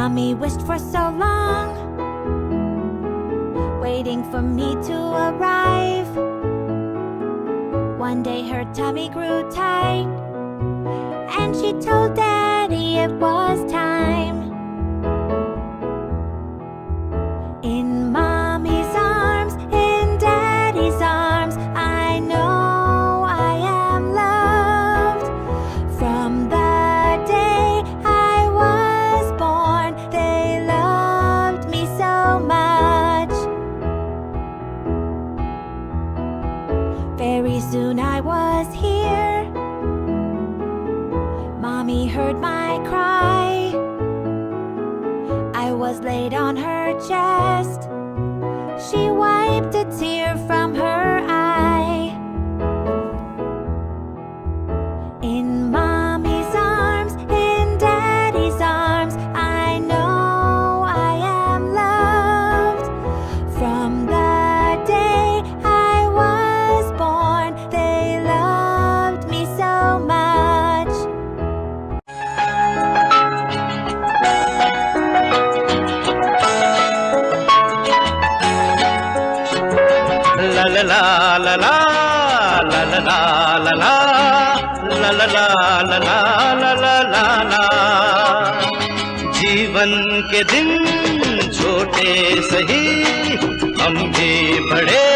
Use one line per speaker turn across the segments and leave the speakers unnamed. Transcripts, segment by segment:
Mommy wished for so long, waiting for me to arrive. One day her tummy grew tight, and she told Daddy it was time. In Mommy's arms, in Daddy's arms, I know I am loved. From the day I was born, they loved me so much. Very soon I was here. Mommy heard my cry. I was laid on her chest. She wiped a tear from her eye. In Mommy's arms, in Daddy's arms, I know I am loved. From the day I was born, they loved me so much.
La la la la la la la la la la la la la la la la la la। जीवन के दिन छोटे सही, हम भी बड़े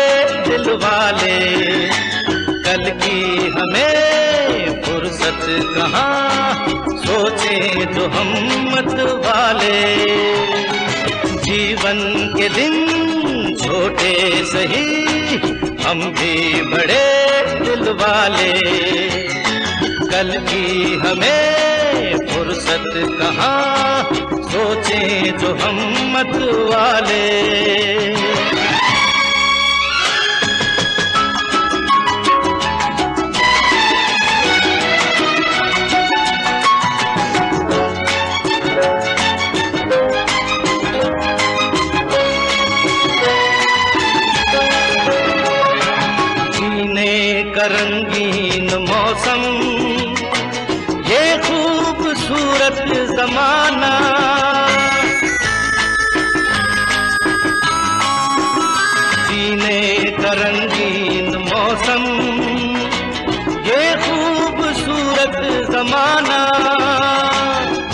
दिल वाले। कल की हमें फुर्सत कहाँ, सोचें जो हम मत वाले। जीवन के दिन छोटे सही, हम भी बड़े दिल वाले। कल की हमें फुर्सत कहाँ, सोचें जो हम मत वाले। रंगीन मौसम, ये खूबसूरत ज़माना। जीने का रंगीन मौसम, ये खूबसूरत ज़माना।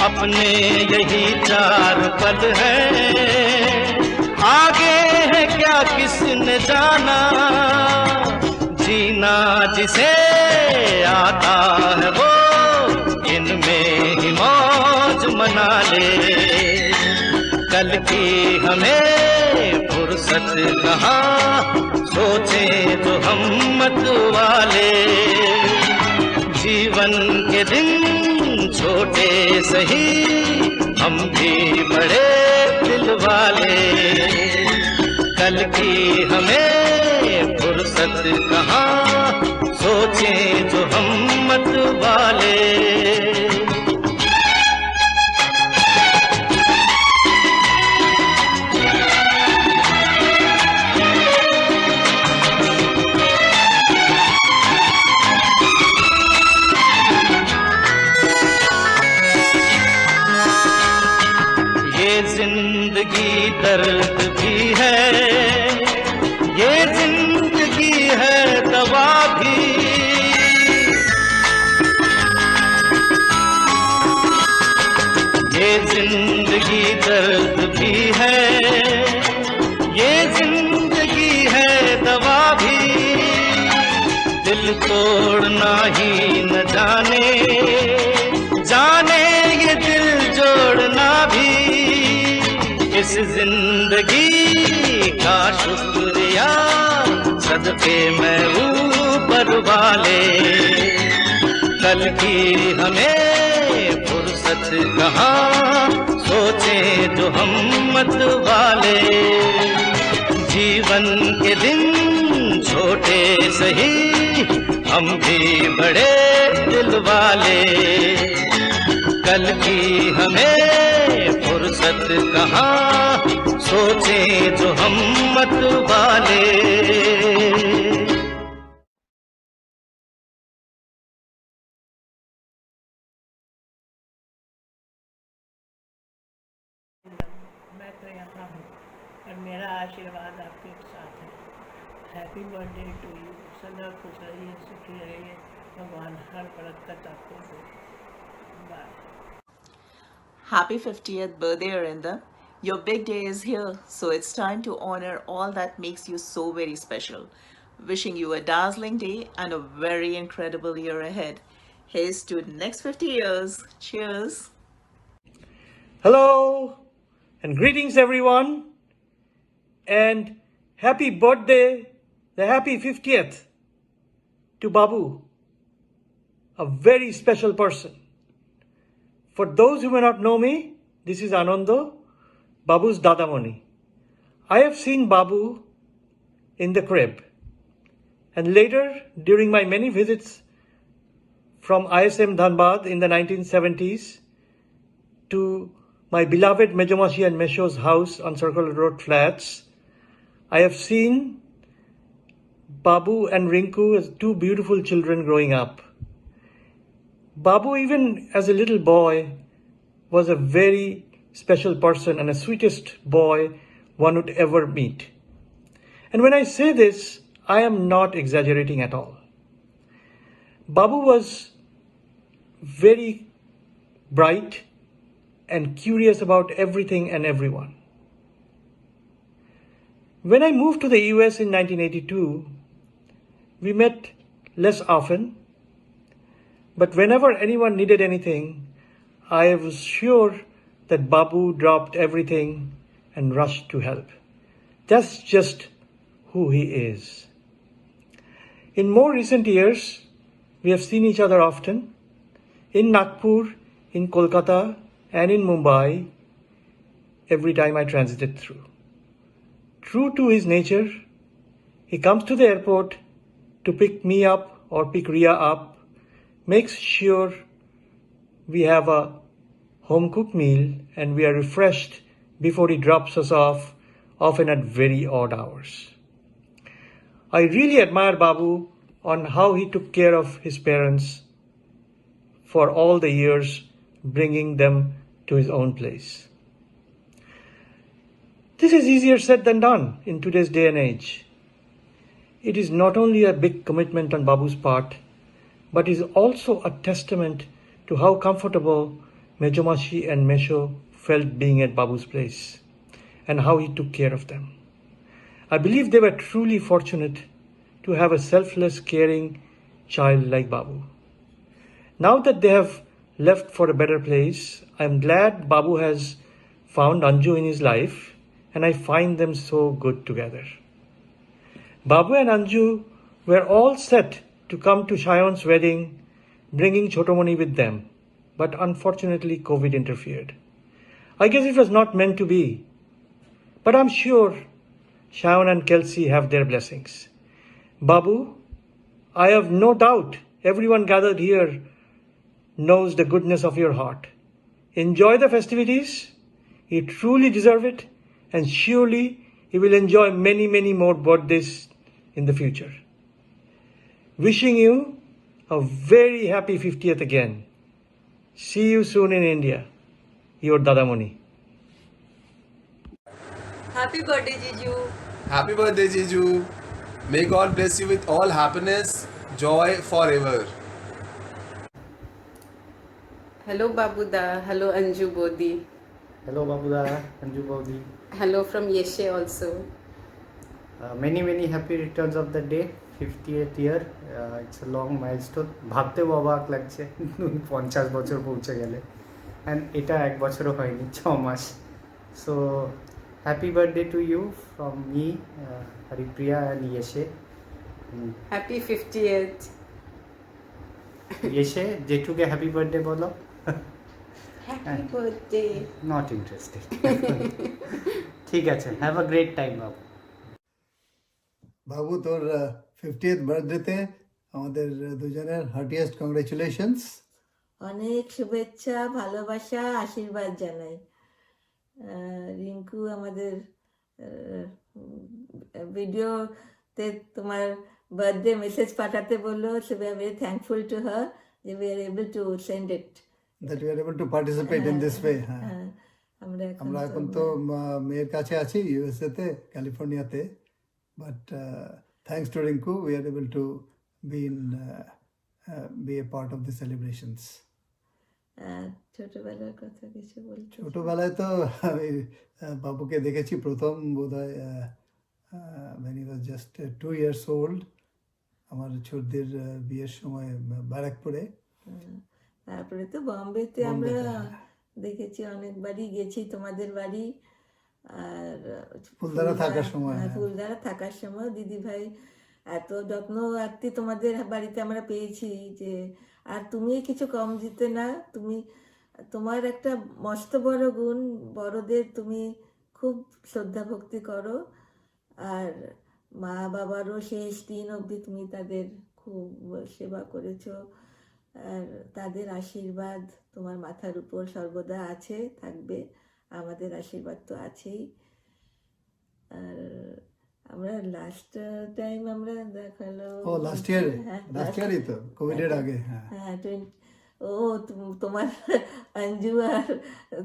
अपने यही चार पल हैं, आगे है क्या किसने जाना। जीना जिसे आता है वो इनमें ही मौज मना ले। कल की हमें फुर्सत कहाँ, सोचें तो हम मत वाले। जीवन के दिन छोटे सही, हम भी बड़े दिल वाले। कल की हमें फुर्सत कहाँ, सोचें जो हम मत वाले। ये जिंदगी दर्द भी है, ये जिंदगी है दवा भी। ये जिंदगी दर्द भी है, ये जिंदगी है दवा भी। दिल तोड़ना ही न जाने, जाने ये दिल जोड़ना भी। इस जिंदगी का शुक्रिया सदके मैं ऊपर वाले। कल की हमें फुर्सत कहाँ, सोचें जो हम मत वाले। जीवन के दिन छोटे सही, हम भी बड़े दिल वाले। कल की हमें फुर्सत कहाँ, सोचें जो हम मत वाले।
तो यहाँ हूँ और मेरा आशीर्वाद आपके साथ है। Happy birthday to you. सदा खुश रहिए, सुखी रहिए, भगवान हर बरकत आपको दे। Bye.
Happy 50th birthday, Arindam. Your big day is here, so it's time to honor all that makes you so very special. Wishing you a dazzling day and a very incredible year ahead. Here's to the next 50 years. Cheers.
Hello and greetings everyone and happy birthday, the happy 50th to Babu, a very special person. For those who may not know me, this is Anando, Babu's Dadamoni. I have seen Babu in the crib and later during my many visits from ISM Dhanbad in the 1970s to my beloved Mejomashi and Mesho's house on Circle Road Flats, I have seen Babu and Rinku as two beautiful children growing up. Babu, even as a little boy, was a very special person and the sweetest boy one would ever meet. And when I say this, I am not exaggerating at all. Babu was very bright and curious about everything and everyone. When I moved to the US in 1982, we met less often, but whenever anyone needed anything, I was sure that Babu dropped everything and rushed to help. That's just who he is. In more recent years, we have seen each other often in Nagpur, in Kolkata, and in Mumbai every time I transited through. True to his nature, he comes to the airport to pick me up or pick Ria up, makes sure we have a home-cooked meal and we are refreshed before he drops us off, often at very odd hours. I really admire Babu on how he took care of his parents for all the years, bringing them to his own place. This is easier said than done in today's day and age. It is not only a big commitment on Babu's part, but is also a testament to how comfortable Mejomashi and Mesho felt being at Babu's place and how he took care of them. I believe they were truly fortunate to have a selfless, caring child like Babu. Now that they have left for a better place, I am glad Babu has found Anju in his life and I find them so good together. Babu and Anju were all set to come to Shayon's wedding, bringing Chotomoni with them, but unfortunately COVID interfered. I guess it was not meant to be, but I'm sure Shayon and Kelsey have their blessings. Babu, I have no doubt everyone gathered here knows the goodness of your heart. Enjoy the festivities. You truly deserve it, and surely you will enjoy many, many more birthdays in the future. Wishing you a very happy 50th again. See you soon in India. Your Dadamoni.
Happy birthday, Jiju.
Happy birthday, Jiju. May God bless you with all happiness, joy forever.
Hello, Babuda. Hello, Anju Bodhi.
Hello Babuda, Anju Baudi.
Hello from Yeshe also.
Many happy returns of the day, 50th year. It's a long milestone. ভাবতেও অবাক লাগছে 50 বছর পৌঁছে গেলে and এটা এক বছরও হয়নি 6 মাস. So happy birthday to you from me, Haripriya and Yeshe.
Happy 50th.
Yeshe, জেঠুকে happy birthday বলো.
Happy birthday.
Not interested. ঠিক আছে, have a great time বাবু.
বাবু তোর 50th বার্থডেতে আমাদের দুজনের হার্টিয়েস্ট কংগ্রেচুলেশনস।
অনেক শুভেচ্ছা, ভালোবাসা, আশীর্বাদ জানাই। রিঙ্কু আমাদের ভিডিওতে তোমার বার্থডে মেসেজ পাঠাতে বললো, so we are very thankful to her যে we are able to send it,
that we are able to participate in this way.
আমরা
আমরা এখন তো মেয়ের কাছে আছি ইউএসএ তে ক্যালিফোর্নিয়াতে but thanks to Rinku we are able to be a part of the celebrations.
ছোটবেলার কথা কিছু বলতে?
ছোটবেলায় তো আমি বাবুকে দেখেছি প্রথম বোধহয় when he was just 2 years old আমার ছোটদের বিয়ের সময় ব্যারাকপুরে।
তারপরে তো বম্বেতে আমরা দেখেছি, অনেকবারই গেছি তোমাদের বাড়ি। আর
ফুলদারা থাকার সময়,
ফুলদারা থাকার সময় দিদি ভাই এত যত্ন আত্মি তোমাদের বাড়িতে আমরা পেয়েছি যে, আর তুমি কিছু কম দিতে না। তোমার একটা মস্ত বড় গুণ, বড়দের তুমি খুব শ্রদ্ধা ভক্তি করো, আর মা বাবারও শেষ দিন অবধি তুমি তাদের খুব সেবা করেছো। আর তাদের আশীর্বাদ তোমার মাথার উপর সর্বদা আছে, থাকবে। আমাদের আশীর্বাদ তো আছেই। আর আমরা লাস্ট টাইম আমরা দেখালো
লাস্ট ইয়ারই তো কোভিডের আগে।
হ্যাঁ তোমার অঞ্জু আর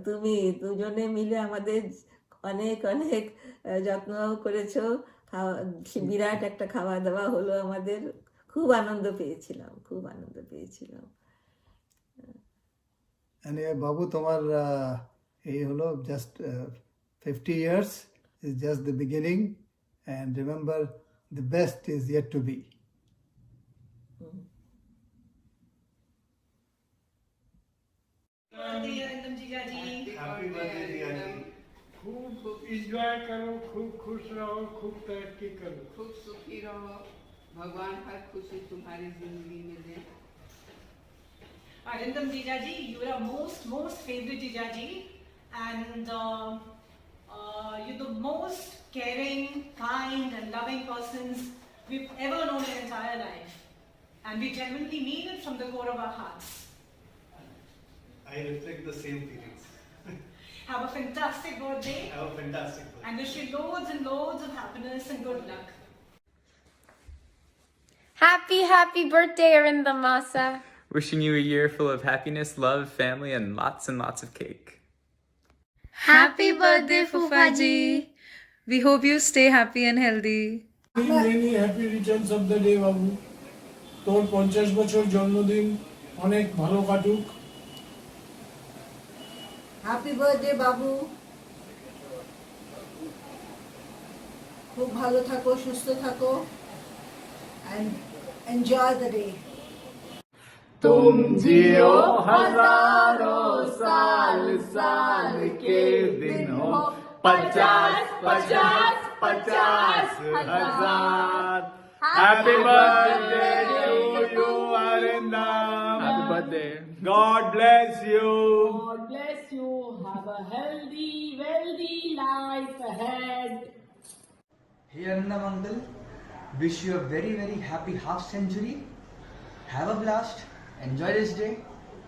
তুমি দুজনে মিলে আমাদের অনেক অনেক যত্ন করেছো। বিরাট একটা খাওয়া দাওয়া হলো আমাদের, খুব আনন্দ পেয়েছিলাম।
বাবু তোমার এই হলো just 50 years is just the beginning and remember the best is yet to be.
खूब एंजॉय करो, खूब खुश रहो, खूब तरक्की करो,
खूब सुखी रहो। भगवान हर खुशी तुम्हारी जिंदगी में दे।
Arindam Jijaji, you are our most favorite Jijaji, and you're the most caring, kind, and loving persons we've ever known in our entire life, and we genuinely mean it from the core of our hearts.
I reflect the same feelings.
Have a fantastic birthday.
Have a fantastic birthday.
And wish you loads and loads of happiness and good luck.
Happy birthday, Arindam Masa.
Wishing you a year full of happiness, love, family, and lots of cake.
Happy birthday, Fufaji. We hope you stay happy and healthy.
many happy returns of the day বাবু। তোর 50 বছর জন্মদিন অনেক ভালো কাটুক।
Happy birthday বাবু, খুব ভালো থাকো, সুস্থ থাকো, and enjoy the day.
तुम जियो हजारों साल साल के दिन हो 50,000 Happy birthday to you, Arindam.
Happy birthday.
God bless you.
God bless you. Have a healthy, wealthy life ahead.
Hey Arindam uncle, wish you a very happy half century. Have a blast, enjoy this day,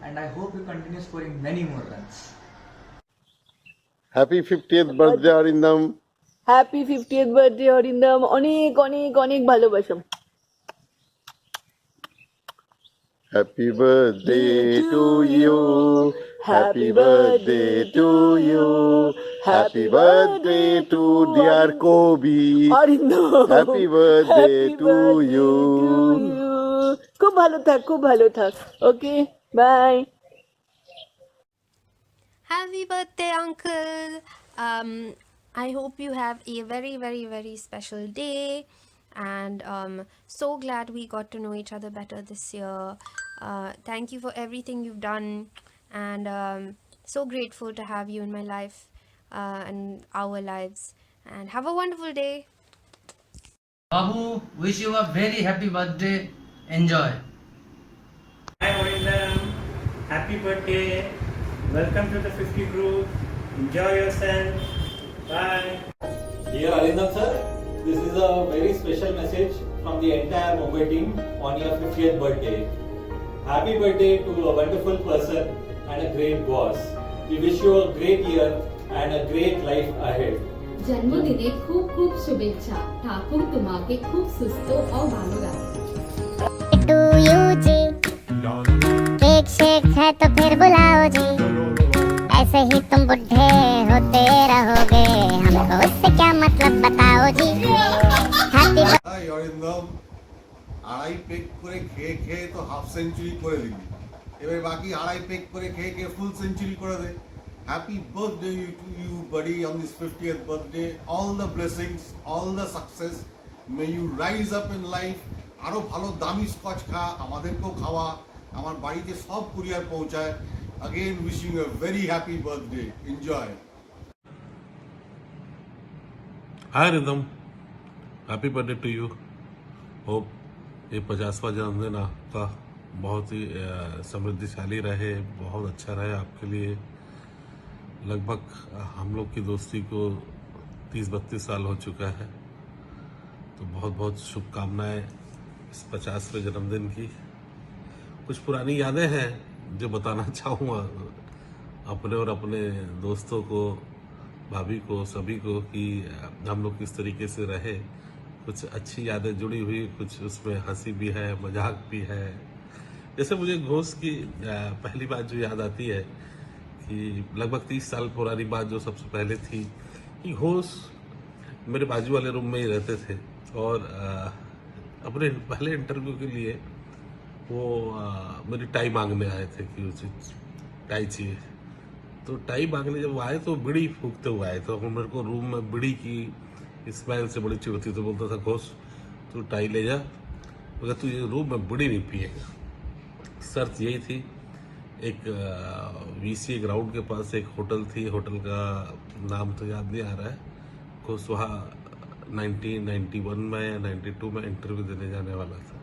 and I hope you continue scoring many more runs.
Happy 50th birthday Arindam.
Happy 50th birthday Arindam, অনেক অনেক অনেক ভালোবাসা।
Happy birthday to you. Happy birthday to you. Happy birthday to dear Kobe.
Arindam,
Happy birthday to you.
খুব ভালো থাক। ওকে, by.
Happy birthday, Uncle. I hope you have a very special day, and so glad we got to know each other better this year. Thank you for everything you've done, and so grateful to have you in my life and our lives, and have a wonderful day.
Babu, wish you a very happy birthday. Enjoy.
Hi Arindam, happy birthday. Welcome to the 50 group. Enjoy yourself. Bye.
Dear Arindam sir, this is a very special message from the entire Mumbai team on your 50th birthday. Happy birthday to a wonderful person and a great boss. We wish you a great year and a great life ahead.
জন্মদিনে খুব খুব শুভেচ্ছা। ঠাকুর তোমাকে খুব সুস্থ ও ভালো রাখে।
टू यू जी केक शेक है तो फिर बुलाओ जी
ऐसे ही तुम बुढ़े होते रहोगे, हमको उससे क्या मतलब बताओ जी। हैप्पी
হাই অরিন্দম, আড়াই পেক করে খেয়ে খেয়ে তো হাফ সেঞ্চুরি করে দিবি, এবার বাকি আড়াই পেক করে খেয়ে খেয়ে ফুল সেঞ্চুরি করে দে। Happy birthday to you buddy on this 50th birthday, all the blessings, all the success, may you rise up in life. আরো ভালো দামি স্কচ খা, আমাদেরকেও খাওয়া, আমার বাড়িতে সব কুরিয়ার পৌঁছায়। Again wishing you a very happy birthday. Enjoy.
Hi Ridham, happy birthday to you. Hope ये 50वां जन्मदिन आपका बहुत ही समृद्धिशाली रहे, बहुत अच्छा रहे आपके लिए। लगभग हम लोग की दोस्ती को 30-32 साल हो चुका है, तो बहुत बहुत शुभकामनाएं इस 50वें जन्मदिन की। कुछ पुरानी यादें हैं जो बताना चाहूँगा अपने और अपने दोस्तों को, भाभी को, सभी को, कि हम लोग किस तरीके से रहे। कुछ अच्छी यादें जुड़ी हुई, कुछ उसमें हंसी भी है, मजाक भी है। जैसे मुझे घोष की पहली बात जो याद आती है कि लगभग 30 साल पुरानी बात जो सबसे पहले थी कि घोष मेरे बाजू वाले रूम में ही रहते थे और अपने पहले इंटरव्यू के लिए वो मेरी टाई मांगने आए थे कि उसे टाई चाहिए। तो टाई मांगने जब आए तो बीड़ी फूकते हुए आए, तो मेरे को रूम में बीड़ी की स्मेल से बड़ी चिढ़ती, तो बोलता था घोष तू टाई ले जा, मगर तू ये रूम में बीड़ी नहीं पिएगा। शर्त यही थी। एक VCA ग्राउंड के पास एक होटल थी, होटल का नाम तो याद नहीं आ रहा है। घोष वहाँ 1991 में या 92 में इंटरव्यू देने जाने वाला था।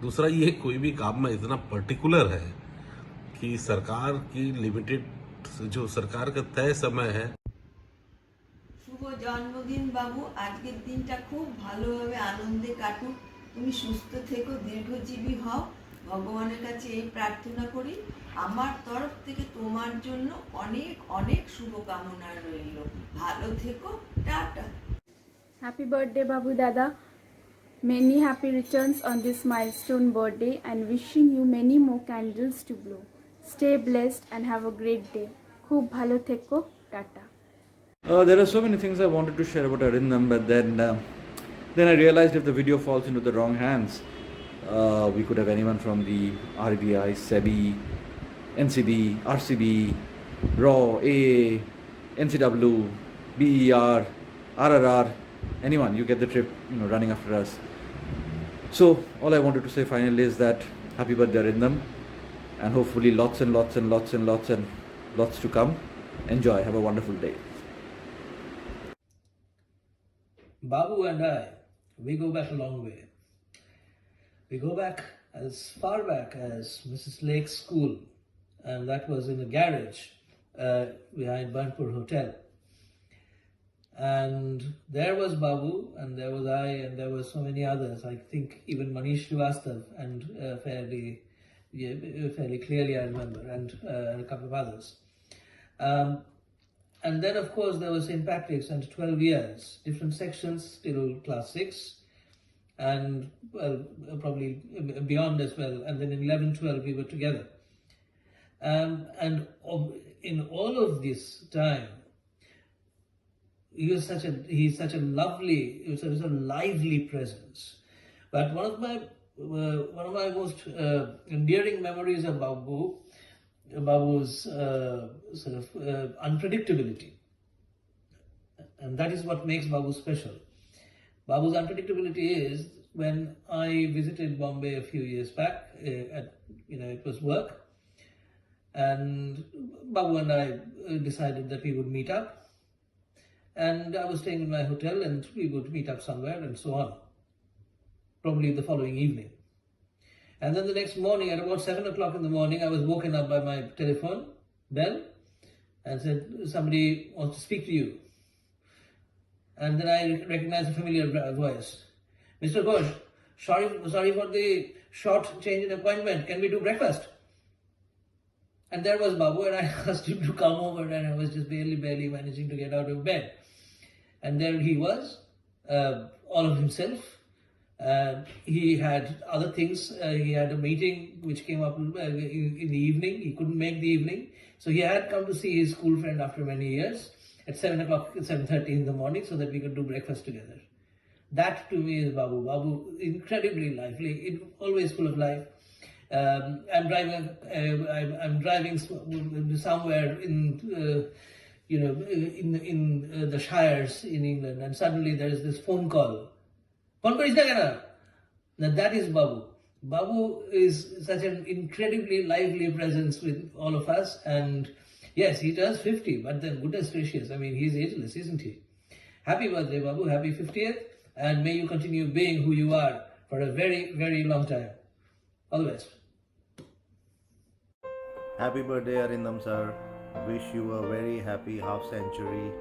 दूसरा, ये कोई भी काम में इतना पर्टिकुलर है कि सरकार की लिमिटेड जो सरकार का तय समय है।
শুভ জন্মদিন বাবু, আজকের দিনটা খুব ভালোভাবে আনন্দে কাটুক, তুমি সুস্থ থেকো, দীর্ঘজীবী হও, ভগবানের কাছে এই প্রার্থনা করি। আমার তরফ থেকে তোমার জন্য অনেক অনেক শুভকামনা রইল, ভালো থেকো, tata.
Happy birthday Babu Dada. Many happy returns on this milestone birthday and wishing you many more candles to blow. Stay blessed and have a great day. Khub bhalo theko, tata.
There are so many things I wanted to share about Arindam, but then I realized if the video falls into the wrong hands, we could have anyone from the RBI, SEBI, NCB, RCB, RAW, AA, NCW, BER, RRR, anyone. You get the trip, running after us. So all I wanted to say finally is that happy birthday Arindam, and hopefully lots and lots and lots and lots and lots to come. Enjoy, have a wonderful day.
Babu and I, we go back a long way. We go back as far back as Mrs. Lake's school, and that was in a garage behind Burnpur Hotel. And there was Babu, and there was I, and there were so many others. I think even Manish Srivastav, and fairly clearly I remember, and a couple of others. And then of course there was St. Patrick's, and 12 years, different sections till class 6, and well, probably beyond as well. And then in 11-12 we were together. And in all of this time, he's such a lovely, such a lively presence. But one of my most endearing memories of Babu's sort of unpredictability, and that is what makes Babu special. Babu's unpredictability is when I visited Bombay a few years back. It was work, and Babu and I decided that we would meet up. And I was staying in my hotel, and we would meet up somewhere and so on, probably the following evening. And then the next morning at about 7 o'clock in the morning, I was woken up by my telephone bell and said, somebody wants to speak to you. And then I recognized a familiar voice. Mr. Ghosh, sorry for the short change in appointment. Can we do breakfast? And there was Babu, and I asked him to come over, and I was just barely managing to get out of bed. And there he was, all of himself, He had other things. He had a meeting which came up in the evening. He couldn't make the evening. So he had come to see his school friend after many years at 7:30 in the morning so that we could do breakfast together. That to me is Babu. Babu, incredibly lively, always full of life. I'm driving somewhere in the shires in England, and suddenly there is this phone call. Now that is Babu. Babu is such an incredibly lively presence with all of us, and yes, he turns 50, but then goodness gracious, I mean, he's ageless, isn't he? Happy birthday, Babu, happy 50th, and may you continue being who you are for a very, very long time. All the best.
Happy birthday, Arindam sir. Wish you a very happy half century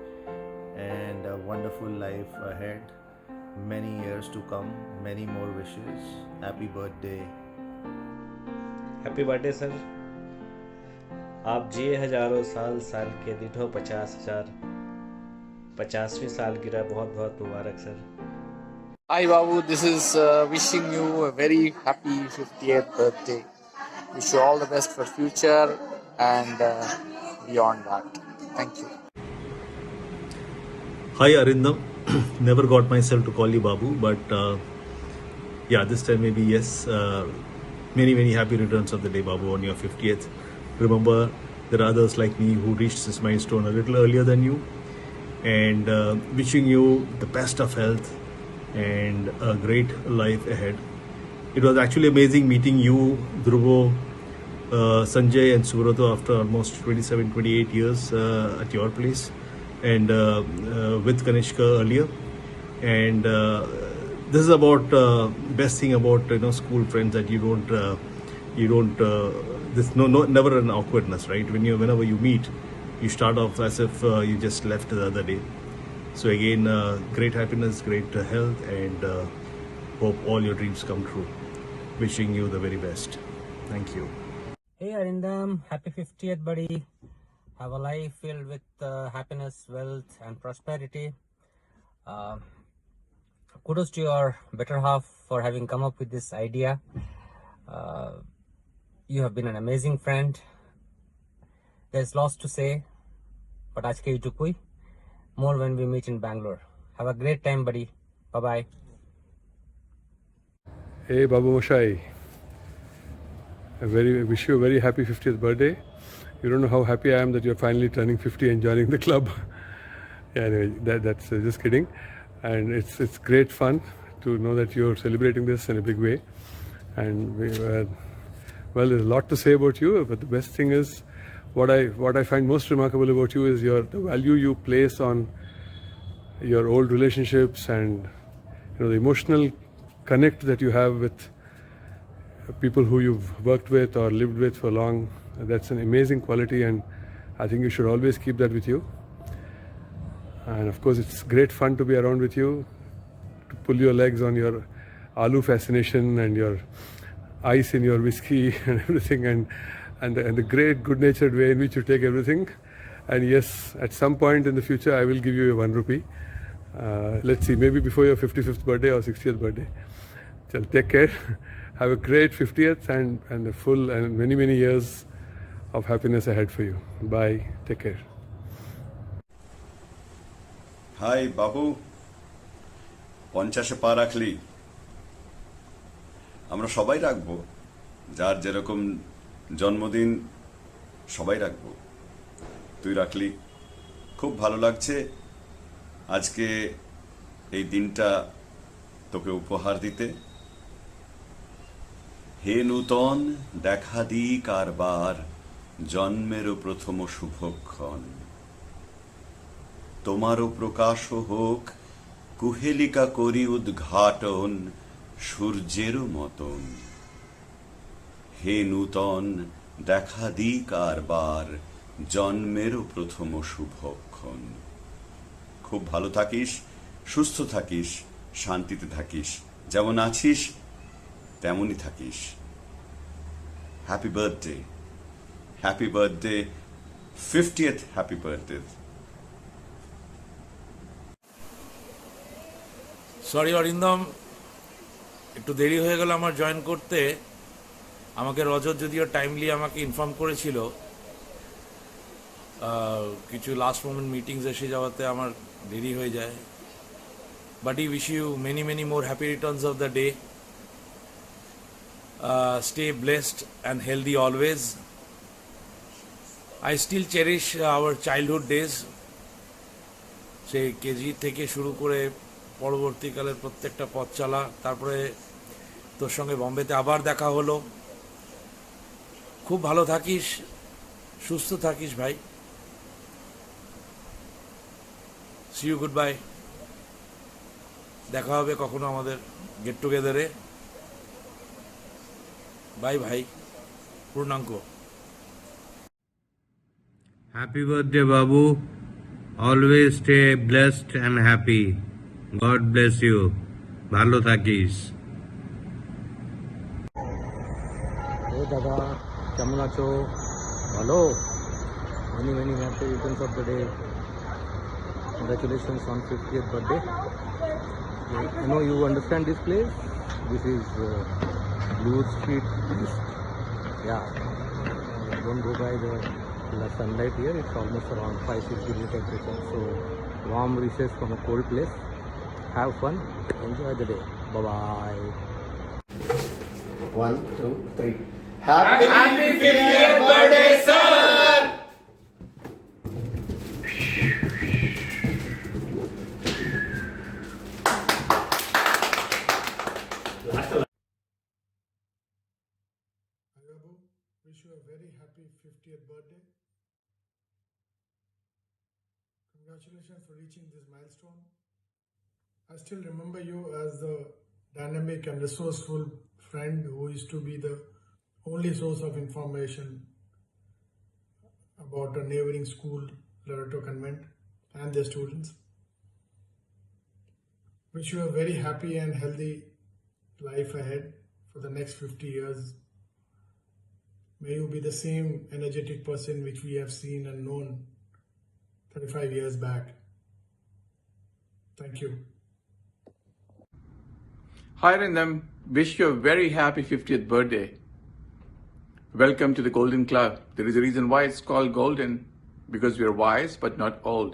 and a wonderful life ahead. Many years to come, many more wishes. Happy birthday.
Happy birthday sir, आप जिए हजारों साल, साल के दिठो 50,000, 50वीं सालगिरह बहुत बहुत मुबारक sir.
Hi Babu, this is wishing you a very happy 50th birthday. Wish you all the best for future and beyond that. Thank you.
Hi Arindam, never got myself to call you Babu, but yeah, this time maybe yes. Many happy returns of the day, Babu, on your 50th. Remember, there are others like me who reached this milestone a little earlier than you, and wishing you the best of health and a great life ahead. It was actually amazing meeting you, Dhruvo, Sanjay and Subrato after almost 27-28 years at your place, and with Kanishka earlier. And this is about best thing about school friends, that you don't there's never an awkwardness, right? Whenever you meet, you start off as if you just left the other day. So again, great happiness, great health, and hope all your dreams come true. Wishing you the very best. Thank you.
Hey Arindam, happy 50th buddy. Have a life filled with happiness, wealth and prosperity. Kudos to your better half for having come up with this idea. You have been an amazing friend. There's lots to say, but aajke itukui. More when we meet in Bangalore. Have a great time, buddy. Bye-bye.
Hey Babu Moshai, wish you a very happy 50th birthday. You don't know how happy I am that you're finally turning 50 and joining the club. Yeah, anyway, that's just kidding. And it's great fun to know that you're celebrating this in a big way. And well, there's a lot to say about you, but the best thing is, what I find most remarkable about you is the value you place on your old relationships, and the emotional connect that you have with people who you've worked with or lived with for long. That's an amazing quality, and I think you should always keep that with you. And of course, it's great fun to be around with you, to pull your legs on your aloo fascination and your ice in your whiskey and everything, and the great good-natured way in which you take everything. And yes, at some point in the future, I will give you a 1 rupee. Let's see, maybe before your 55th birthday or 60th birthday. So take care. Have a great 50th and a full and many years of happiness ahead for you. Bye. Take care.
Hi, Babu. 50 পা রাখলি, আমরা সবাই রাখবো, যার যেরকম জন্মদিন সবাই রাখবো, তুই রাখলি। খুব ভালো লাগছে আজকে এই দিনটা তোকে উপহার দিতে। হে নূতন দেখা দি কারবার, জন্মেরও প্রথম শুভক্ষণ। তোমারও প্রকাশ হোক, কুহেলিকা করি উদ্ঘাটন, সূর্যেরও মতন। হে নূতন দেখা দি কারবার, জন্মেরও প্রথম শুভক্ষণ। খুব ভালো থাকিস, সুস্থ থাকিস, শান্তিতে থাকিস, যেমন আছিস তেমনই থাকিস। Happy birthday, happy birthday, 50th happy birthday.
Sorry Arindam,
একটু দেরি হয়ে গেল আমার জয়েন করতে। আমাকে রজত যদিও টাইমলি আমাকে ইনফর্ম করেছিল, কিছু লাস্ট মোমেন্ট মিটিংস এসে যাওয়াতে আমার দেরি হয়ে যায়। But I wish you many many more happy returns of the day. Stay blessed and healthy always. I still cherish our childhood days. সেই কেজি থেকে শুরু করে পরবর্তীকালের প্রত্যেকটা পথ চলা, তারপরে তোর সঙ্গে বম্বেতে আবার দেখা হলো। খুব ভালো থাকিস, সুস্থ থাকিস ভাই। See you, good bye. দেখা হবে কখনো আমাদের গেট টুগেদারে। বাই ভাই, পূর্ণাঙ্ক।
Happy birthday, Babu. Always stay blessed and happy. God bless you. ভালো থাকিস।
ও দাদা, কেমন আছো? ভালো? Many many happy returns of the day. Congratulations on 50th birthday. I know you understand this place. This is Blue Street East. Yeah. Don't go by the sunlight here. It's almost around 5-6 degree temperature. So warm recess from a cold place. Have fun. Enjoy the day. Bye bye.
1, 2, 3.
Happy 50th birthday, sir!
Wish you a very happy 50th birthday. Congratulations for reaching this milestone. I still remember you as the dynamic and resourceful friend who used to be the only source of information about a neighboring school, Loreto Convent, and their students. Wish you a very happy and healthy life ahead for the next 50 years. May you be the same energetic person which we have seen and known 35 years back. Thank you.
Hi Rindam, wish you a very happy 50th birthday. Welcome to the Golden Club. There is a reason why it's called Golden, because we are wise but not old.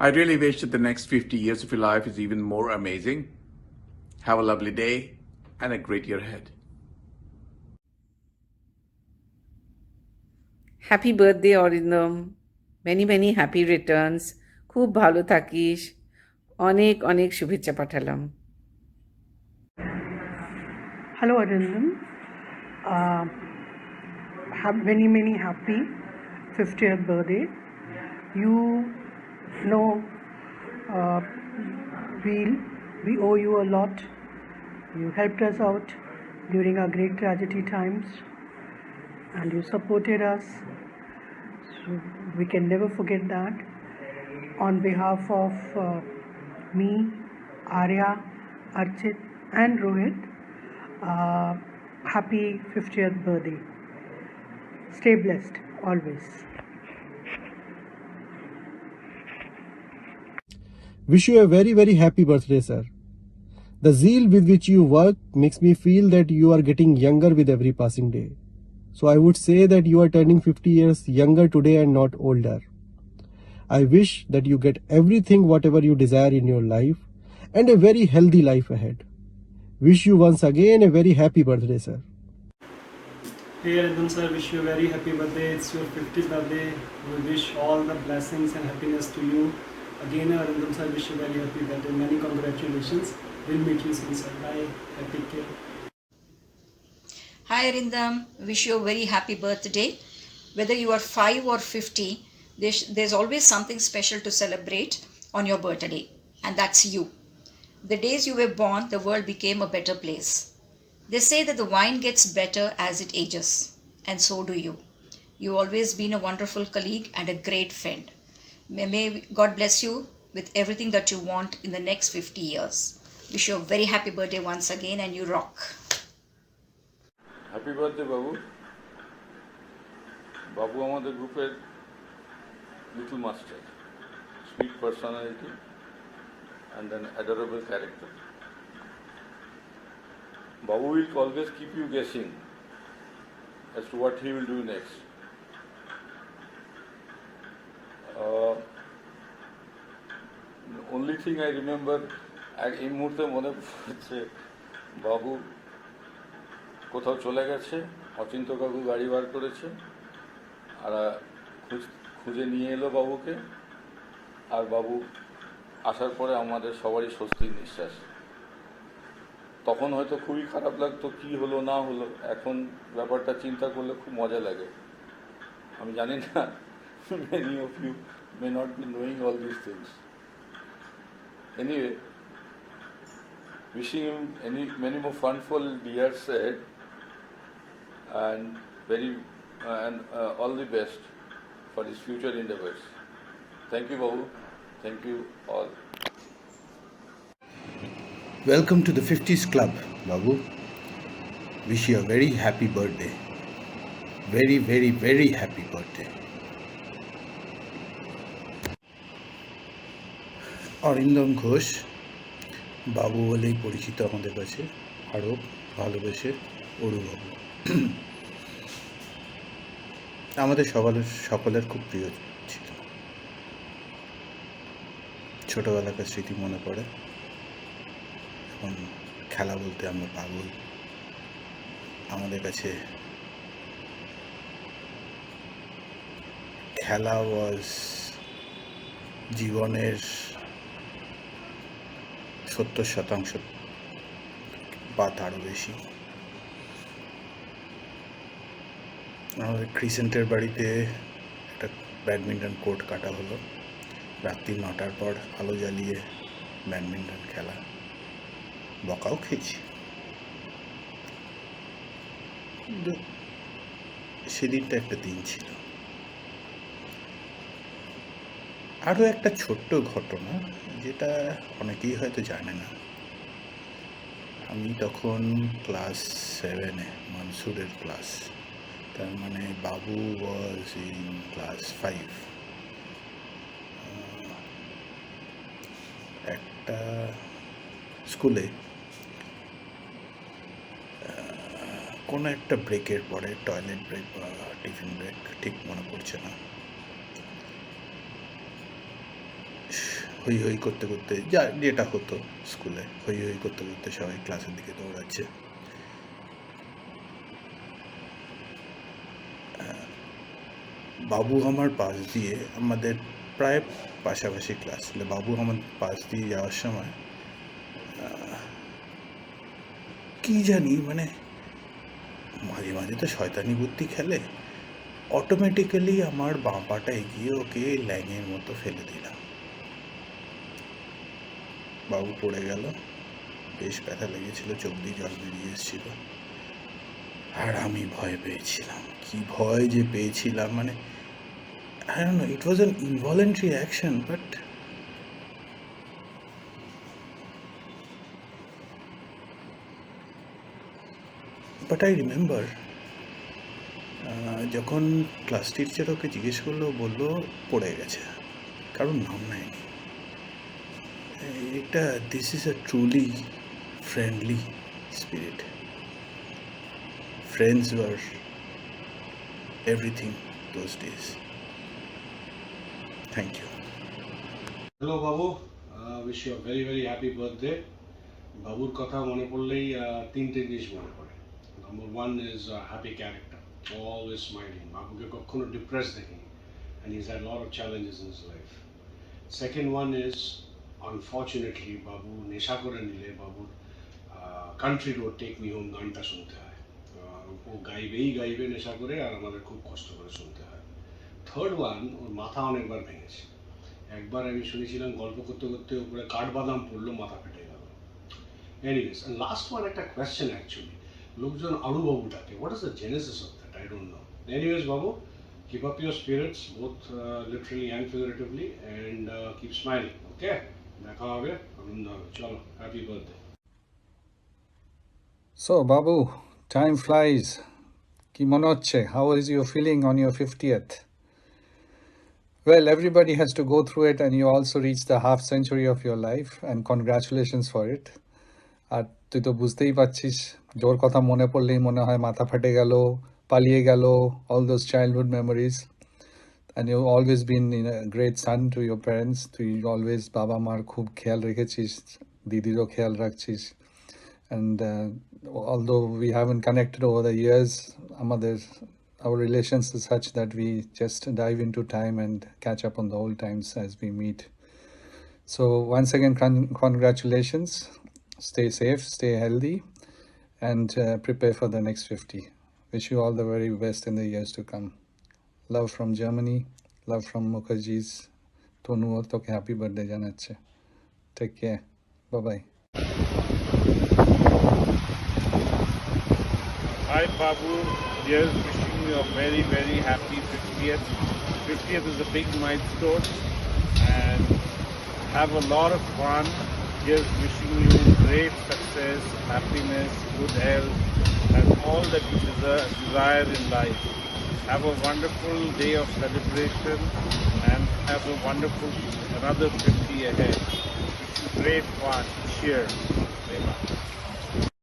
I really wish that the next 50 years of your life is even more amazing. Have a lovely day and a great year ahead.
Happy birthday Arindam, many many happy Returns. খুব ভালো থাকিস। অনেক অনেক শুভেচ্ছা পাঠালাম।
Hello Arindam, have many happy 50th birthday. You know we owe you a lot. You helped us out during our great tragedy times and you supported us, so we can never forget that. On behalf of me, Arya, Archit and Rohit, happy 50th birthday. Stay blessed always.
Wish you a very happy birthday, sir. The zeal with which you work makes me feel that you are getting younger with every passing day. So I would say that you are turning 50 years younger today and not older. I wish that you get everything whatever you desire in your life and a very healthy life ahead. Wish you once again a very happy birthday, sir.
Hey Arindam sir, wish you a very happy birthday. It's your 50th birthday. We wish all the blessings and happiness to you. Again Arindam sir, wish you a very happy birthday. Many congratulations. We'll meet you soon sir. Bye. Take care.
Hi Arindam, wish you a very happy birthday. Whether you are 5 or 50, there's always something special to celebrate on your birthday, and that's you. The days you were born, the world became a better place. They say that the wine gets better as it ages, and so do you. You've always been a wonderful colleague and a great friend. May God bless you with everything that you want in the next 50 years. Wish you a very happy birthday once again, and you rock.
Happy birthday বাবু। বাবু আমাদের গ্রুপের little master, sweet personality and an adorable character.
Babu will always keep you guessing as to what he will do next. The only thing I remember, এই মুহূর্তে মনে পড়ছে বাবু কোথাও চলে গেছে, অচিন্ত কাকু গাড়ি বার করেছে আর খুঁজে নিয়ে এলো বাবুকে, আর বাবু আসার পরে আমাদের সবারই স্বস্তির নিঃশ্বাস। তখন হয়তো খুবই খারাপ লাগতো কি হলো না হলো, এখন ব্যাপারটা চিন্তা করলে খুব মজা লাগে। আমি জানি না, many of you may not be knowing all these things. Anyway, wishing him many more funful years ahead and all the best for his future endeavors. Thank you, Babu. Thank you all.
Welcome to the 50s Club, Babu. Wish you a very happy birthday. Very, very, very happy birthday. Arindam Ghosh বাবু বলেই পরিচিত আমাদের কাছে, আরও ভালোবেসে অরুবাবু। আমাদের সকলের খুব প্রিয় ছিল। ছোটবেলাকার স্মৃতি মনে পড়ে, এখন খেলা বলতে আমরা পাগল। আমাদের কাছে খেলা ওয়াজ জীবনের 70% বা তারও বেশি। আমাদের ক্রিসেন্টের বাড়িতে একটা ব্যাডমিন্টন কোর্ট কাটা হলো, রাত্রি 9টার পর আলো জ্বালিয়ে ব্যাডমিন্টন খেলা, বকাও খেয়েছি। সেদিনটা একটা দিন ছিল। আরও একটা ছোট্ট ঘটনা, যেটা অনেকেই হয়তো জানে না। আমি তখন ক্লাস 7-এ, মনসুরের ক্লাস, তার মানে বাবু ওয়াজ ইন ক্লাস 5। একটা স্কুলে কোনো একটা ব্রেকের পরে, টয়লেট ব্রেক বা টিফিন ব্রেক ঠিক মনে পড়ছে না, হই হই করতে করতে যেটা হতো স্কুলে, হই হই করতে করতে সবাই ক্লাসের দিকে দৌড়াচ্ছে। বাবু আমার পাশ দিয়ে, আমাদের প্রায় পাশাপাশি ক্লাস ছিল, বাবু আমার পাশ দিয়ে যাওয়ার সময় কি জানি মানে মাঝে মাঝে তো শয়তানি বুদ্ধি খেলে, অটোমেটিক্যালি আমার বাঁ পাটা এগিয়ে ওকে ল্যাঙের মতো ফেলে দিলাম। বাবু পড়ে গেল, বেশ ব্যথা লেগেছিল, চোখ দিয়ে জল বেরিয়ে এসেছিল, আর আমি ভয় পেয়েছিলাম। কি ভয় যে পেয়েছিলাম, মানে I don't know, it was an involuntary action, but I remember যখন ক্লাস টিচার ওকে জিজ্ঞেস করলো, বললো পড়ে গেছে, কারণ নাম নেয়নি। এটা this is a truly friendly spirit. Friends were everything those days. Thank you.
Hello Babu, wish you a very very happy birthday. বাবুর কথা মনে পড়লেই তিনটে জিনিস মনে পড়ে। Number one is happy character, always smiling. বাবুকে কখনো ডিপ্রেস দেখিনি, and he's had a lot of challenges in his life. Second one is unfortunately বাবু নেশা করে নিলে বাবুর country road take me home গানটা শুনতে হয়। ও গাইবে নেশা করে, আর আমাদের খুব কষ্ট করে শুনতে হয়। থার্ড ওয়ান, ওর মাথা অনেকবার ভেঙেছে। একবার আমি শুনেছিলাম গল্প করতে করতে উপরে কাঠবাদাম পড়লো, মাথা ফেটে গেল। এনিওয়েজ, এন্ড লাস্ট ওয়ান একটা কোয়েশ্চেন অ্যাকচুয়ালি, লোকজন আরু বাবুটাকে, what is the genesis of that, I don't know. Anyways বাবু, keep up your spirits, both literally and figuratively, and keep smiling, okay? দেখা হবে, আনন্দ হবে, চলো, happy birthday.
So Babu, time flies. Ki mone hocche? How is you feeling on your 50th? Well, everybody has to go through it, and you also reached the half century of your life, and congratulations for it. আর তুই তো বুঝতেই পারছিস ওর কথা মনে পড়লেই মনে হয় মাথা ফেটে গেল, পালিয়ে গেল, all those childhood memories. And you've always been a great son to your parents. তুই always বাবা মার খুব খেয়াল রেখেছিস, দিদিরও খেয়াল রাখছিস. And although we haven't connected over the years, our relations is such that we just dive into time and catch up on the old times as we meet. So once again, congratulations. Stay safe, stay healthy, and prepare for the next 50. Wish you all the very best in the years to come. Love from Germany, love from Mukherjee's. Tonu toke happy birthday janache. Take care. Bye bye.
Hi Babu, here's wishing you a very, very happy 50th. 50th is a big milestone and have a lot of fun. Here's wishing you great success, happiness, good health and all that you desire in life. Have a wonderful day of celebration and have a wonderful another 50 ahead. Great fun. Cheers.